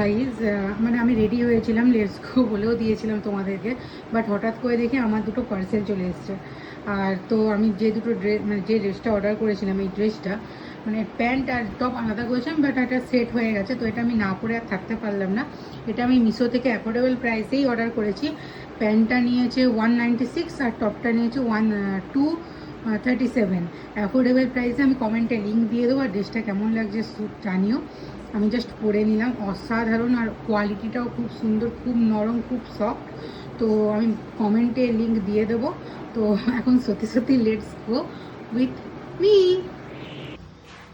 Guys মানে আমি ready হয়েছিলাম, লেটস গো বলেও দিয়েছিলাম তোমাদেরকে, বাট হঠাৎ করে দেখি আমার দুটো পার্সেল চলে এসছে। আর তো আমি যে দুটো ড্রেস মানে যে ড্রেসটা অর্ডার করেছিলাম, এই ড্রেসটা মানে প্যান্ট আর টপ আলাদা করেছিলাম, বাট এটা সেট হয়ে গেছে, তো এটা আমি না পরে আর থাকতে পারলাম না। এটা আমি মিশো থেকে অ্যাফোর্ডেবল প্রাইসেই অর্ডার করেছি। প্যান্টটা নিয়েছে 196 আর টপটা নিয়েছে 237। অ্যাফোর্ডেবল প্রাইসে। আমি কমেন্টে লিঙ্ক দিয়ে দেবো। আর ড্রেসটা কেমন লাগছে জানিও। আমি জাস্ট পরে নিলাম, অসাধারণ, আর কোয়ালিটিটাও খুব সুন্দর, খুব নরম, খুব সফট। তো আমি কমেন্টে লিঙ্ক দিয়ে দেবো। তো এখন সত্যি সত্যি let's go with me.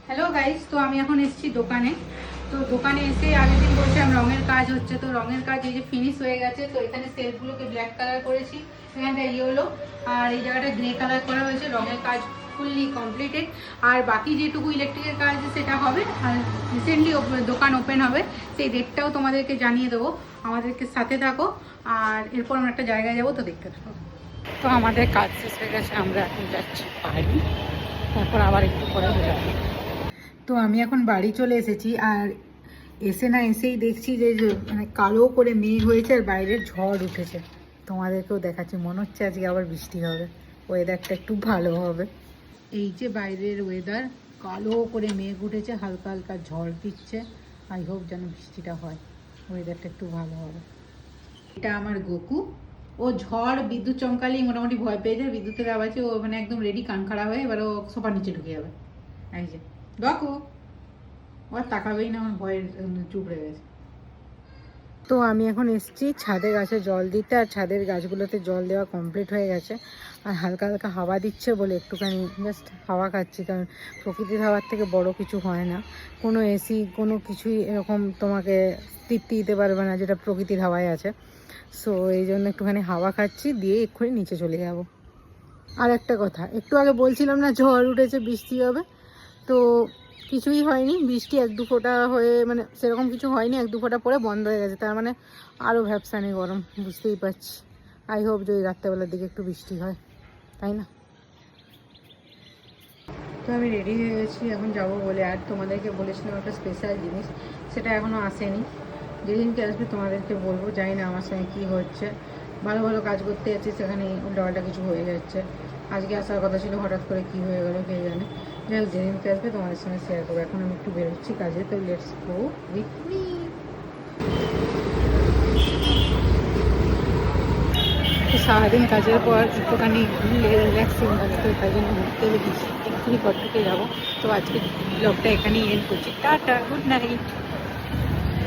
Hello guys, তো আমি এখন এসেছি দোকানে। তো দোকানে এসে আগের দিন বলছিলাম রঙের কাজ হচ্ছে, তো রঙের কাজ এই যে ফিনিশ হয়ে গেছে। তো এখানে সেলফগুলোকে ব্ল্যাক কালার করেছি, এখানটা ইয়েলো, আর এই জায়গাটা গ্রে কালার করা হয়েছে। রঙের কাজ ফুললি কমপ্লিটেড। আর বাকি যেটুকু ইলেকট্রিকের কাজ সেটা হবে, আর রিসেন্টলি দোকান ওপেন হবে, সেই ডেটটাও তোমাদেরকে জানিয়ে দেবো। আমাদেরকে সাথে থাকো। আর এরপর আমরা একটা জায়গায় যাবো, তো দেখতে থাকো। তো আমাদের কাজ শেষ হয়ে গেছে, আমরা এখন যাচ্ছি বাড়ি, তারপর আবার একটু পরে বেরোবো। তো আমি এখন বাড়ি চলে এসেছি। আর এসে না এসেই দেখছি যে মানে কালো করে মেঘ হয়েছে আর বাইরের ঝড় উঠেছে। তোমাদেরকেও দেখাচ্ছি, মনে হচ্ছে আজকে আবার বৃষ্টি হবে, ওয়েদারটা একটু ভালো হবে। এই যে বাইরের ওয়েদার, কালো করে মেঘ উঠেছে, হালকা হালকা ঝড় দিচ্ছে। আই হোপ যেন বৃষ্টিটা হয়, ওয়েদারটা একটু ভালো হবে। এটা আমার গোকু, ও ঝড় বিদ্যুৎ চমকালেই মোটামুটি ভয় পেয়ে যায়, বিদ্যুতের আওয়াজে ও মানে একদম রেডি, কান খাড়া হয়ে এবার ও সোফার নিচে ঢুকে যাবে। এই যে গকু, ও তাকাবেই না, আমার ভয়ের চুপ রয়ে গেছে। তো আমি এখন এসেছি ছাদে গাছে জল দিতে, আর ছাদের গাছগুলোতে জল দেওয়া কমপ্লিট হয়ে গেছে। আর হালকা হালকা হাওয়া দিচ্ছে বলে একটুখানি জাস্ট হাওয়া খাচ্ছি, কারণ প্রকৃতির হাওয়ার থেকে বড় কিছু হয় না। কোনো এসি কোনো কিছুই এরকম তোমাকে তৃপ্তি দিতে পারবে না যেটা প্রকৃতির হাওয়ায় আছে। সো এই জন্য একটুখানি হাওয়া খাচ্ছি, দিয়ে এক্ষুনি নিচে চলে যাব। আর একটা কথা, একটু আগে বলছিলাম না ঝড় উঠেছে বৃষ্টি হবে, তো কিছুই হয়নি। বৃষ্টি এক দু ফোঁটা হয়ে মানে সেরকম কিছু হয়নি, এক দু ফোঁটা পরে বন্ধ হয়ে গেছে। তার মানে আরও ভ্যাপসানি গরম, বুঝতেই পারছি। আই হোপ যে ওই রাত্রেবেলার দিকে একটু বৃষ্টি হয়, তাই না? তো আমি রেডি হয়ে গেছি এখন যাব বলে। আর তোমাদেরকে বলেছিলাম একটা স্পেশাল জিনিস, সেটা এখনও আসেনি। যেদিনকে আসবে তোমাদেরকে বলবো। জানি না আমার সঙ্গে কী হচ্ছে, ভালো ভালো কাজ করতে যাচ্ছি, সেখানে উল্টাপাল্টা কিছু হয়ে যাচ্ছে। আজকে আসার কথা ছিল, হঠাৎ করে কী হয়ে গেলো কে জানে। যাই হোক, যেদিনকে আসবে তোমাদের সঙ্গে শেয়ার করবো। এখন আমি একটু বেরোচ্ছি কাজে, তো লেটস গো উইথ মি। সারাদিন কাজের পর একটুখানি রিল্যাক্সিং লাগে, তো তাই জন্য ঘুরতে বেরিয়েছি, এক্ষুনি ঘর থেকে যাবো। তো আজকে ব্লগটা এখানেই এন্ড করছি। Tata, good night.